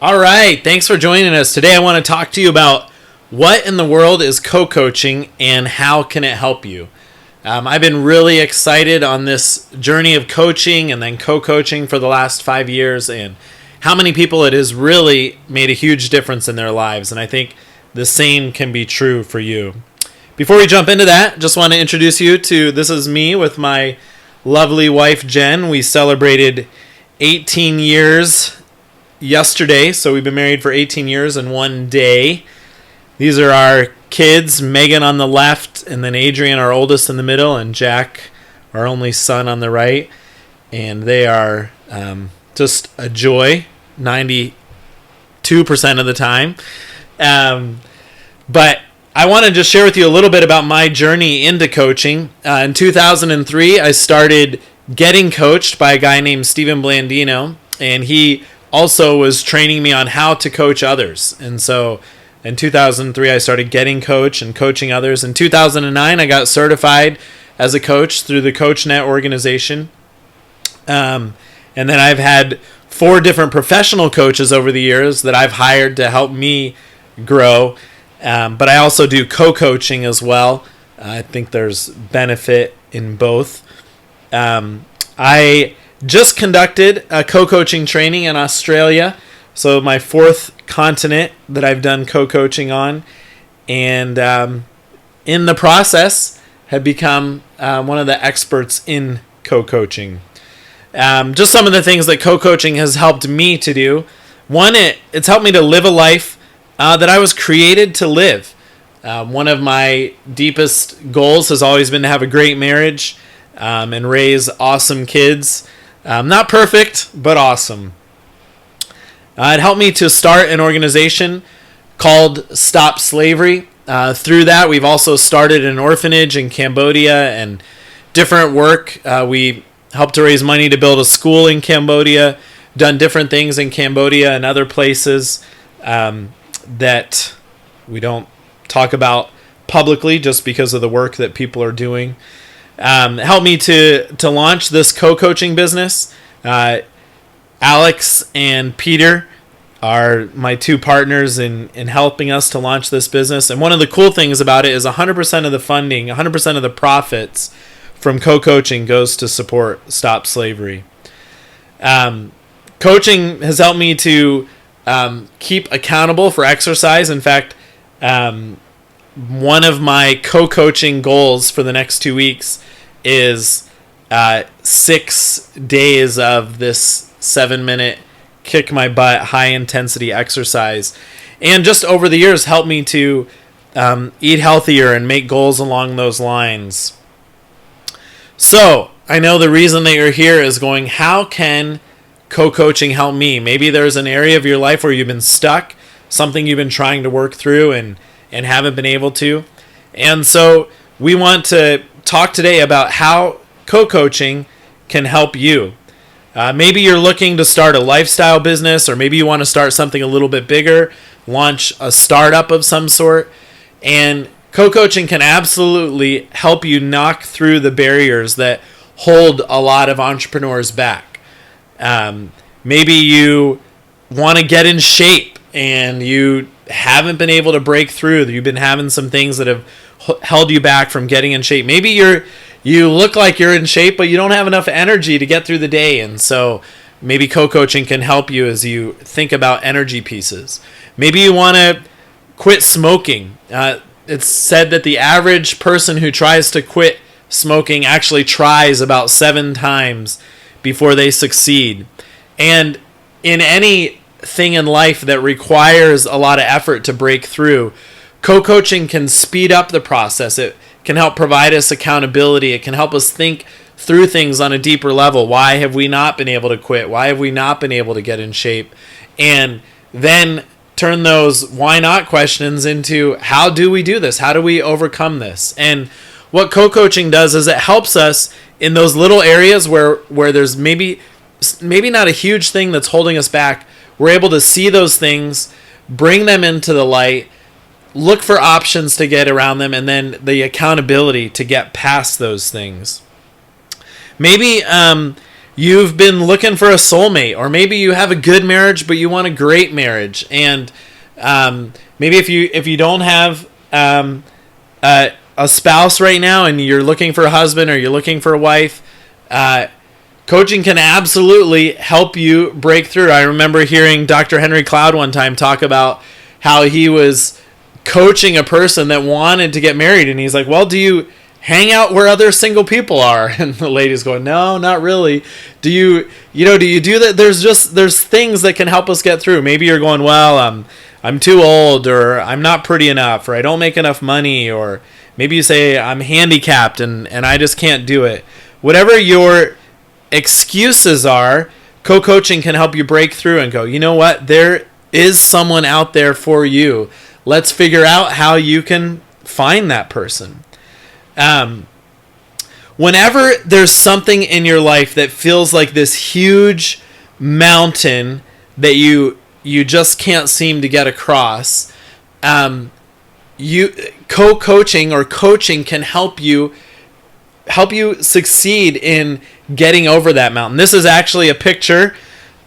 All right, thanks for joining us. Today I want to talk to you about what in the world is co-coaching and how can it help you. I've been really excited on this journey of coaching and then co-coaching for the last 5 years, and how many people it has really made a huge difference in their lives, and I think the same can be true for you. Before we jump into that, just want to introduce you to, this is me with my lovely wife Jen. We celebrated 18 years yesterday, so we've been married for 18 years and 1 day. These are our kids, Megan on the left, and then Adrian, our oldest, in the middle, and Jack, our only son, on the right. And they are just a joy 92% of the time. But I want to just share with you a little bit about my journey into coaching. In 2003, I started getting coached by a guy named Steven Blandino, and he also was training me on how to coach others. And so in 2003, I started getting coached and coaching others. In 2009, I got certified as a coach through the CoachNet organization. And then I've had 4 different professional coaches over the years that I've hired to help me grow. But I also do co-coaching as well. I think there's benefit in both. I just conducted a co-coaching training in Australia, so my 4th continent that I've done co-coaching on, and in the process have become one of the experts in co-coaching. Just some of the things that co-coaching has helped me to do. One, it's helped me to live a life that I was created to live. One of my deepest goals has always been to have a great marriage and raise awesome kids. Not perfect, but awesome. It helped me to start an organization called Stop Slavery. Through that, we've also started an orphanage in Cambodia and different work. We helped to raise money to build a school in Cambodia, done different things in Cambodia and other places that we don't talk about publicly just because of the work that people are doing. Helped me to launch this co-coaching business. Alex and Peter are my 2 partners in helping us to launch this business. And one of the cool things about it is 100% of the funding, 100% of the profits from co-coaching goes to support Stop Slavery. Coaching has helped me to keep accountable for exercise. In fact, one of my co-coaching goals for the next 2 weeks is 6 days of this 7-minute kick my butt high intensity exercise, and just over the years helped me to eat healthier and make goals along those lines. So I know the reason that you're here is going, how can co-coaching help me? Maybe there's an area of your life where you've been stuck, something you've been trying to work through and haven't been able to. And so we want to talk today about how co-coaching can help you. Maybe you're looking to start a lifestyle business, or maybe you want to start something a little bit bigger, launch a startup of some sort. And co-coaching can absolutely help you knock through the barriers that hold a lot of entrepreneurs back. Maybe you want to get in shape and you haven't been able to break through. You've been having some things that have held you back from getting in shape. Maybe you look like you're in shape, but you don't have enough energy to get through the day. And so maybe co-coaching can help you as you think about energy pieces. Maybe you want to quit smoking. It's said that the average person who tries to quit smoking actually tries about 7 times before they succeed. And in anything in life that requires a lot of effort to break through, co-coaching can speed up the process. It can help provide us accountability. It can help us think through things on a deeper level. Why have we not been able to quit? Why have we not been able to get in shape? And then turn those why not questions into how do we do this? How do we overcome this? And what co-coaching does is it helps us in those little areas where there's maybe not a huge thing that's holding us back. We're able to see those things, bring them into the light, look for options to get around them, and then the accountability to get past those things. Maybe you've been looking for a soulmate, or maybe you have a good marriage but you want a great marriage, and maybe if you don't have a spouse right now and you're looking for a husband or you're looking for a wife, coaching can absolutely help you break through. I remember hearing Dr. Henry Cloud one time talk about how he was coaching a person that wanted to get married, and he's like, well, do you hang out where other single people are? And the lady's going, no, not really. Do you do that? There's things that can help us get through. Maybe you're going, well, I'm too old, or I'm not pretty enough, or I don't make enough money, or maybe you say I'm handicapped and I just can't do it. Whatever your excuses are, co-coaching can help you break through and go, you know what? There is someone out there for you. Let's figure out how you can find that person. Whenever there's something in your life that feels like this huge mountain that you just can't seem to get across, co-coaching or coaching can help you succeed in getting over that mountain. This is actually a picture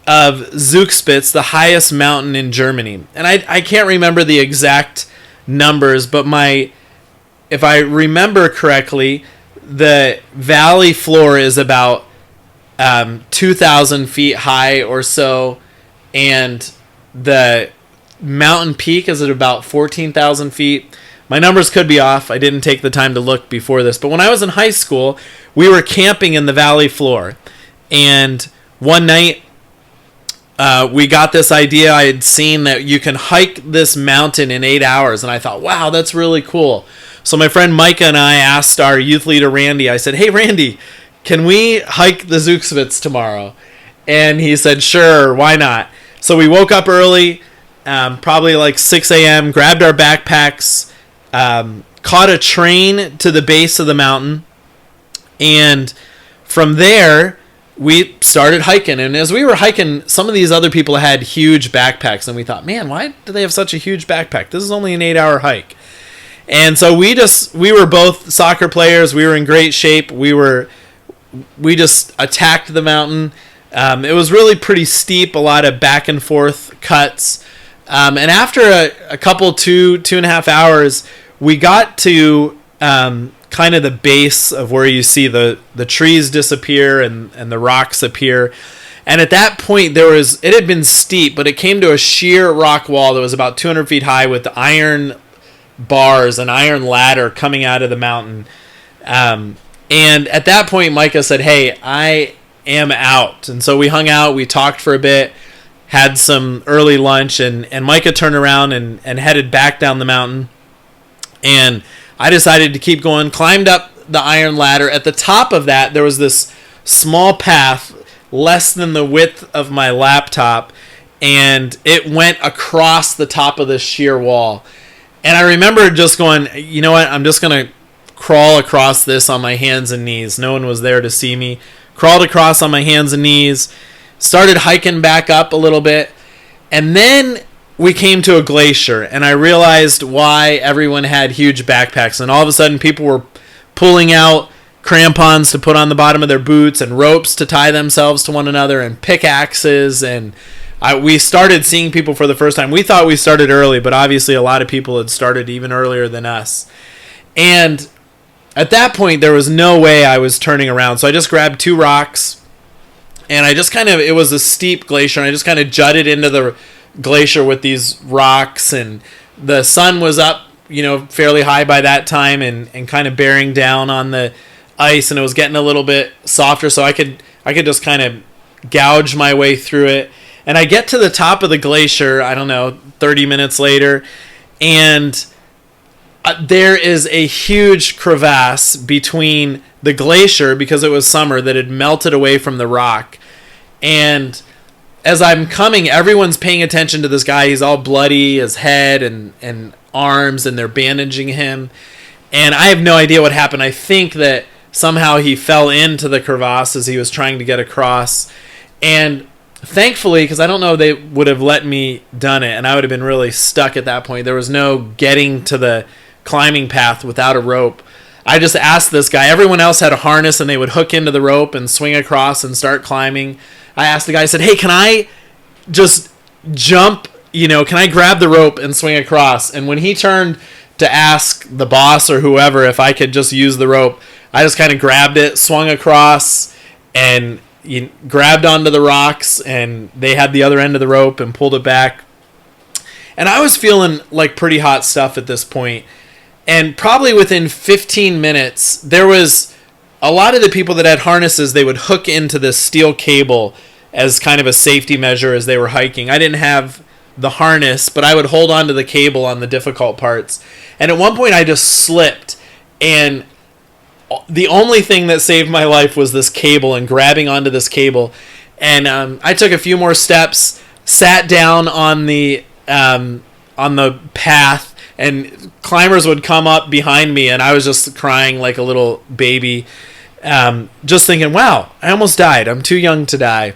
of Zugspitze, the highest mountain in Germany. And I can't remember the exact numbers, but if I remember correctly, the valley floor is about 2,000 feet high or so, and the mountain peak is at about 14,000 feet. My numbers could be off. I didn't take the time to look before this. But when I was in high school, we were camping in the valley floor. And one night, we got this idea. I had seen that you can hike this mountain in 8 hours. And I thought, wow, that's really cool. So my friend Micah and I asked our youth leader, Randy. I said, hey, Randy, can we hike the Zugspitze tomorrow? And he said, sure, why not? So we woke up early, probably like 6 a.m., grabbed our backpacks, caught a train to the base of the mountain, and from there we started hiking. And as we were hiking, some of these other people had huge backpacks, and we thought, man, why do they have such a huge backpack? This is only an 8-hour hike. And so we were both soccer players. We were in great shape. We just attacked the mountain. It was really pretty steep, a lot of back and forth cuts. And after a couple, 2.5 hours, we got to kind of the base of where you see the trees disappear and the rocks appear. And at that point, it had been steep, but it came to a sheer rock wall that was about 200 feet high with iron bars, an iron ladder coming out of the mountain. And at that point, Micah said, hey, I am out. And so we hung out, we talked for a bit, had some early lunch, and Micah turned around and headed back down the mountain. And I decided to keep going, climbed up the iron ladder. At the top of that, there was this small path, less than the width of my laptop, and it went across the top of this sheer wall. And I remember just going, you know what, I'm just going to crawl across this on my hands and knees. No one was there to see me. Crawled across on my hands and knees, started hiking back up a little bit, and then we came to a glacier, and I realized why everyone had huge backpacks. And all of a sudden, people were pulling out crampons to put on the bottom of their boots and ropes to tie themselves to one another and pickaxes, and we started seeing people for the first time. We thought we started early, but obviously a lot of people had started even earlier than us. And at that point, there was no way I was turning around. So I just grabbed 2 rocks, and it was a steep glacier, and I just kind of jutted into the glacier with these rocks, and the sun was up, fairly high by that time, and kind of bearing down on the ice, and it was getting a little bit softer, so I could just kind of gouge my way through it. And I get to the top of the glacier, 30 minutes later, and there is a huge crevasse between the glacier, because it was summer, that had melted away from the rock. And as I'm coming, everyone's paying attention to this guy. He's all bloody, his head and arms, and they're bandaging him. And I have no idea what happened. I think that somehow he fell into the crevasse as he was trying to get across. And thankfully, because I don't know they would have let me done it, and I would have been really stuck at that point. There was no getting to the climbing path without a rope. I just asked this guy. Everyone else had a harness and they would hook into the rope and swing across and start climbing. I asked the guy, I said, hey, can I just jump, can I grab the rope and swing across? And when he turned to ask the boss or whoever if I could just use the rope, I just kind of grabbed it, swung across, and grabbed onto the rocks, and they had the other end of the rope and pulled it back. And I was feeling like pretty hot stuff at this point. And probably within 15 minutes, there was a lot of the people that had harnesses, they would hook into this steel cable as kind of a safety measure as they were hiking. I didn't have the harness, but I would hold on to the cable on the difficult parts. And at one point I just slipped, and the only thing that saved my life was this cable and grabbing onto this cable. And I took a few more steps, sat down on the path, and climbers would come up behind me, and I was just crying like a little baby, just thinking, wow, I almost died. I'm too young to die.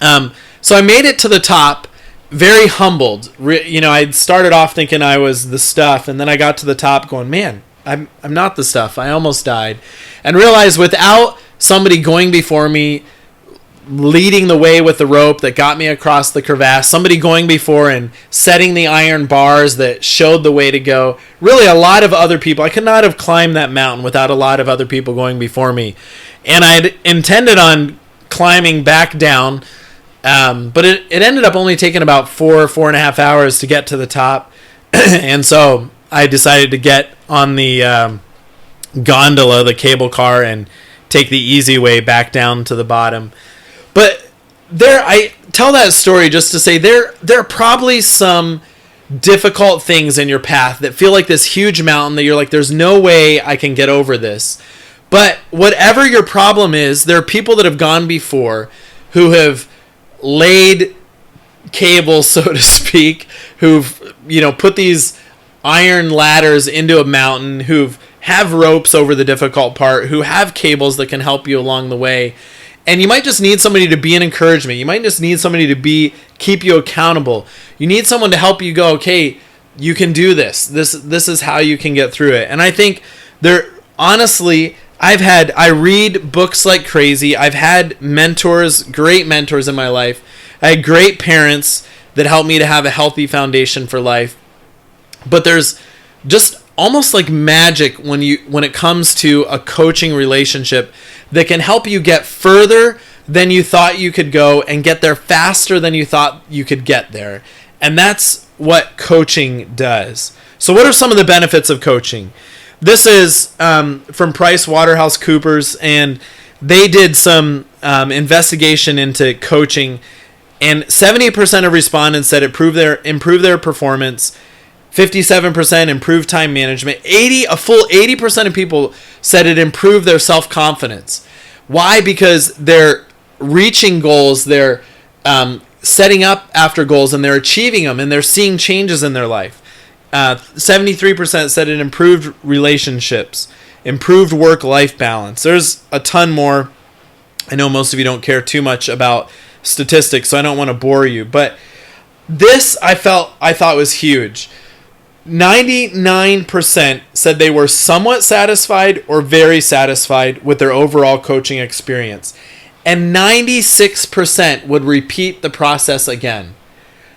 So I made it to the top, very humbled. I'd started off thinking I was the stuff, and then I got to the top going, man, I'm not the stuff. I almost died. And realized without somebody going before me, leading the way with the rope that got me across the crevasse, somebody going before and setting the iron bars that showed the way to go, really a lot of other people. I could not have climbed that mountain without a lot of other people going before me. And I'd intended on climbing back down, but it ended up only taking about 4.5 hours to get to the top. And so I decided to get on the gondola, the cable car, and take the easy way back down to the bottom. But I tell that story just to say there are probably some difficult things in your path that feel like this huge mountain that you're like, there's no way I can get over this. But whatever your problem is, there are people that have gone before who have laid cables, so to speak, who've put these iron ladders into a mountain, who've have ropes over the difficult part, who have cables that can help you along the way. And you might just need somebody to be an encouragement. You might just need somebody to keep you accountable. You need someone to help you go, okay, you can do this. This is how you can get through it. And I think honestly, I read books like crazy. I've had mentors, great mentors in my life. I had great parents that helped me to have a healthy foundation for life. But there's just almost like magic when it comes to a coaching relationship that can help you get further than you thought you could go and get there faster than you thought you could get there. And that's what coaching does. So what are some of the benefits of coaching? This is from PricewaterhouseCoopers, and they did some investigation into coaching, and 70% of respondents said improve their performance. 57% improved time management. A full 80% of people said it improved their self-confidence. Why? Because they're reaching goals, they're setting up after goals, and they're achieving them, and they're seeing changes in their life. 73% said it improved relationships, improved work-life balance. There's a ton more. I know most of you don't care too much about statistics, so I don't want to bore you. But this I thought was huge. 99% said they were somewhat satisfied or very satisfied with their overall coaching experience. And 96% would repeat the process again.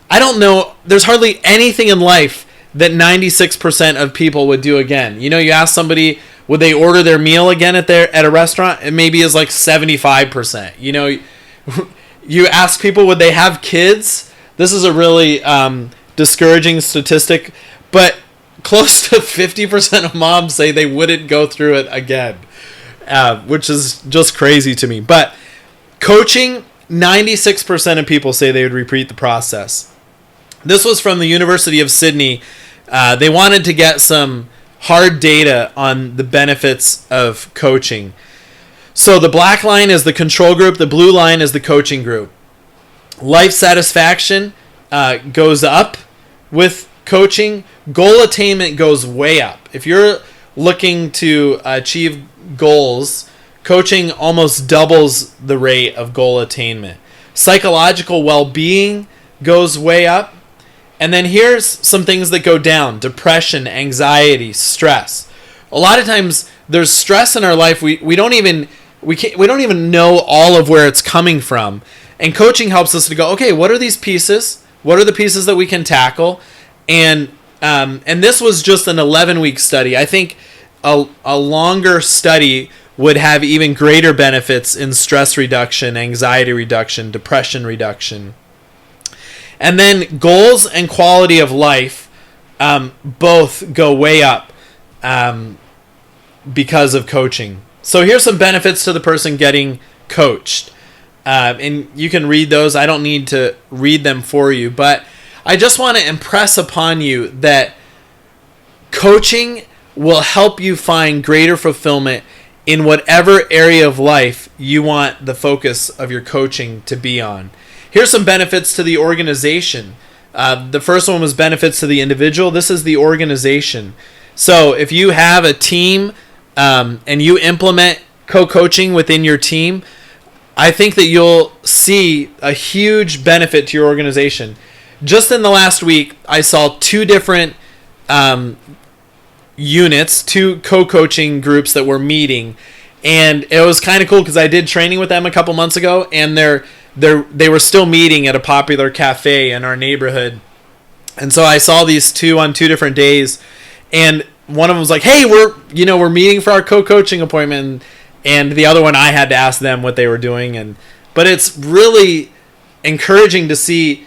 I don't know, there's hardly anything in life that 96% of people would do again. You ask somebody, would they order their meal again at a restaurant? It maybe is like 75%. You ask people, would they have kids? This is a really discouraging statistic. But close to 50% of moms say they wouldn't go through it again, which is just crazy to me. But coaching, 96% of people say they would repeat the process. This was from the University of Sydney. They wanted to get some hard data on the benefits of coaching. So the black line is the control group. The blue line is the coaching group. Life satisfaction goes up with coaching. Goal attainment goes way up. If you're looking to achieve goals, coaching almost doubles the rate of goal attainment. Psychological well-being goes way up. And then here's some things that go down: depression, anxiety, stress. A lot of times there's stress in our life. We don't even know all of where it's coming from. And coaching helps us to go, okay, what are these pieces? What are the pieces that we can tackle? And this was just an 11-week study. I think a longer study would have even greater benefits in stress reduction, anxiety reduction, depression reduction. And then goals and quality of life both go way up because of coaching. So here's some benefits to the person getting coached. And you can read those. I don't need to read them for you, but I just want to impress upon you that coaching will help you find greater fulfillment in whatever area of life you want the focus of your coaching to be on. Here's some benefits to the organization. The first one was benefits to the individual. This is the organization. So if you have a team and you implement co-coaching within your team, I think that you'll see a huge benefit to your organization. Just in the last week, I saw 2 different units, 2 co-coaching groups that were meeting, and it was kind of cool because I did training with them a couple months ago, and they were still meeting at a popular cafe in our neighborhood. And so I saw these 2 on 2 different days, and one of them was like, "Hey, we're meeting for our co-coaching appointment," and the other one I had to ask them what they were doing. But it's really encouraging to see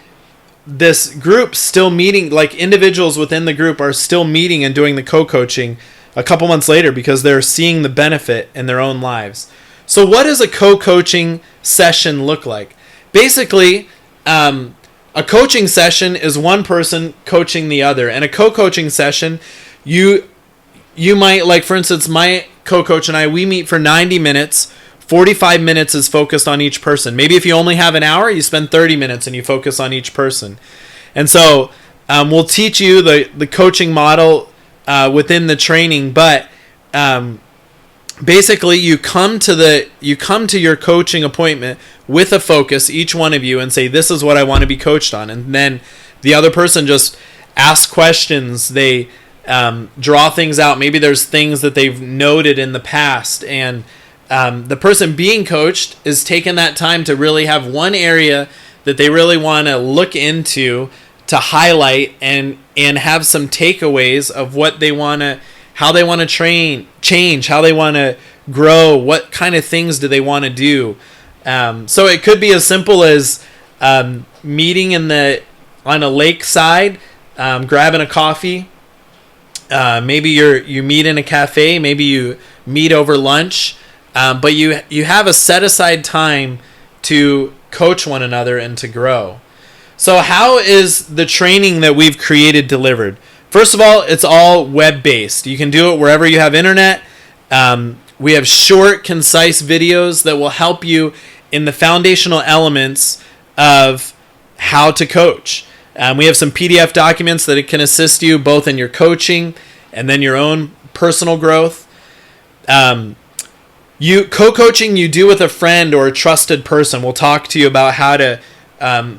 this group still meeting, like individuals within the group are still meeting and doing the co-coaching a couple months later because they're seeing the benefit in their own lives. So what does a co-coaching session look like? Basically, a coaching session is one person coaching the other. And a co-coaching session, you might, like for instance, my co-coach and I, we meet for 90 minutes. 45 minutes is focused on each person. Maybe if you only have an hour, you spend 30 minutes and you focus on each person. And so we'll teach you the coaching model within the training, but basically you come to your coaching appointment with a focus, each one of you, and say, this is what I want to be coached on. And then the other person just asks questions. They draw things out. Maybe there's things that they've noted in the past, and the person being coached is taking that time to really have one area that they really want to look into, to highlight and have some takeaways of what they want to, how they want to change, how they want to grow, what kind of things do they want to do. So it could be as simple as meeting on a lakeside, grabbing a coffee. Maybe you meet in a cafe. Maybe you meet over lunch. But you have a set aside time to coach one another and to grow. So how is the training that we've created delivered? First of all, it's all web-based. You can do it wherever you have internet. We have short, concise videos that will help you in the foundational elements of how to coach. We have some PDF documents that can assist you both in your coaching and then your own personal growth. Co-coaching you do with a friend or a trusted person. We'll talk to you about how to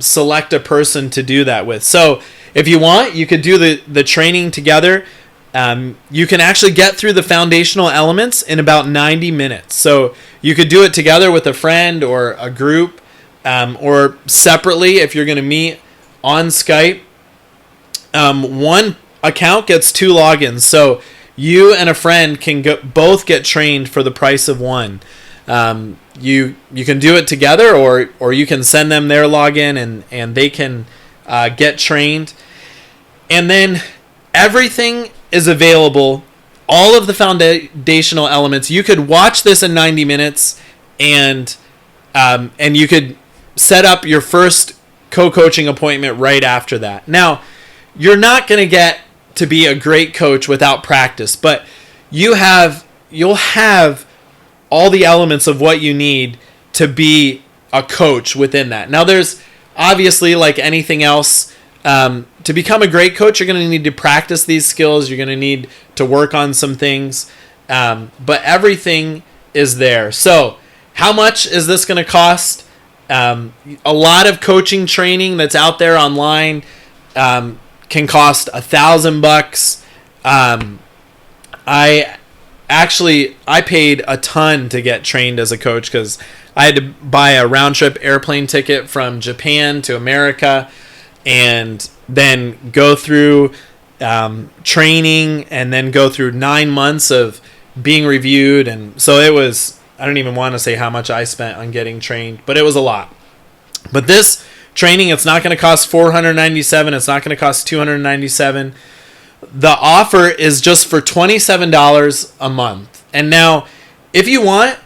select a person to do that with. So if you want, you could do the training together. You can actually get through the foundational elements in about 90 minutes. So you could do it together with a friend or a group, or separately if you're going to meet on Skype. One account gets 2 logins. So you and a friend can both get trained for the price of one. You can do it together, or you can send them their login and they can get trained. And then everything is available, all of the foundational elements. You could watch this in 90 minutes and you could set up your first co-coaching appointment right after that. Now, you're not going to get to be a great coach without practice, but you'll have all the elements of what you need to be a coach within that. Now, there's obviously, like anything else, to become a great coach, you're going to need to practice these skills. You're going to need to work on some things, but everything is there. So how much is this going to cost? A lot of coaching training that's out there online can cost $1,000. actually, I paid a ton to get trained as a coach because I had to buy a round-trip airplane ticket from Japan to America and then go through training and then go through 9 months of being reviewed. And so it was, I don't even want to say how much I spent on getting trained, but it was a lot. But this training, it's not going to cost $497. It's not going to cost $297. The offer is just for $27 a month. And now, if you want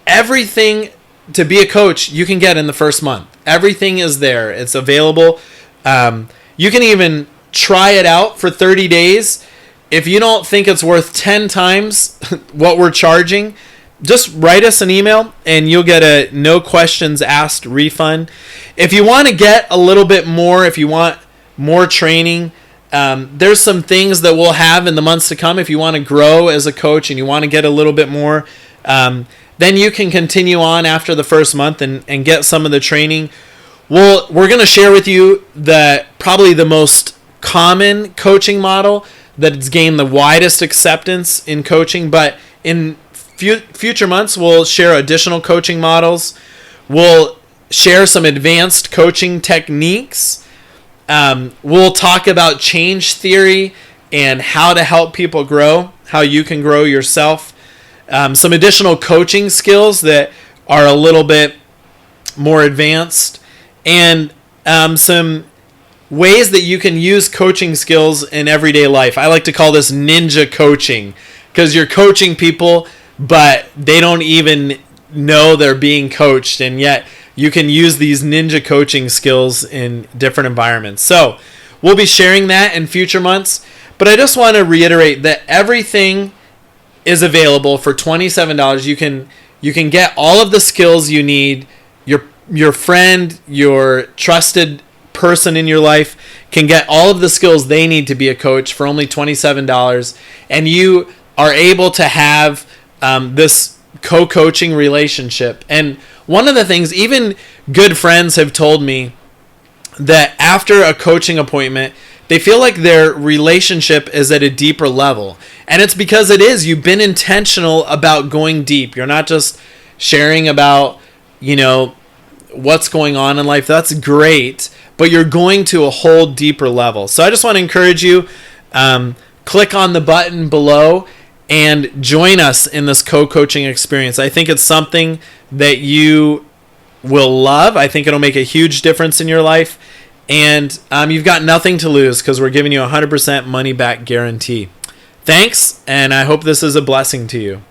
everything to be a coach, you can get in the first month. Everything is there. It's available. You can even try it out for 30 days. If you don't think it's worth 10 times what we're charging, just write us an email and you'll get a no questions asked refund. If you want to get a little bit more, if you want more training, there's some things that we'll have in the months to come. If you want to grow as a coach and you want to get a little bit more, then you can continue on after the first month and get some of the training. We're going to share with you probably the most common coaching model that's gained the widest acceptance in coaching, but in future months, we'll share additional coaching models. We'll share some advanced coaching techniques. We'll talk about change theory and how to help people grow, how you can grow yourself. Some additional coaching skills that are a little bit more advanced, and some ways that you can use coaching skills in everyday life. I like to call this ninja coaching because you're coaching people, but they don't even know they're being coached, and yet you can use these ninja coaching skills in different environments. So we'll be sharing that in future months, but I just want to reiterate that everything is available for $27. You can get all of the skills you need. Your friend, your trusted person in your life can get all of the skills they need to be a coach for only $27, and you are able to have this co-coaching relationship. And one of the things, even good friends have told me that after a coaching appointment, they feel like their relationship is at a deeper level. And it's because it is. You've been intentional about going deep. You're not just sharing about, what's going on in life. That's great, but you're going to a whole deeper level. So I just want to encourage you, click on the button below and join us in this co-coaching experience. I think it's something that you will love. I think it'll make a huge difference in your life. And you've got nothing to lose because we're giving you a 100% money back guarantee. Thanks, and I hope this is a blessing to you.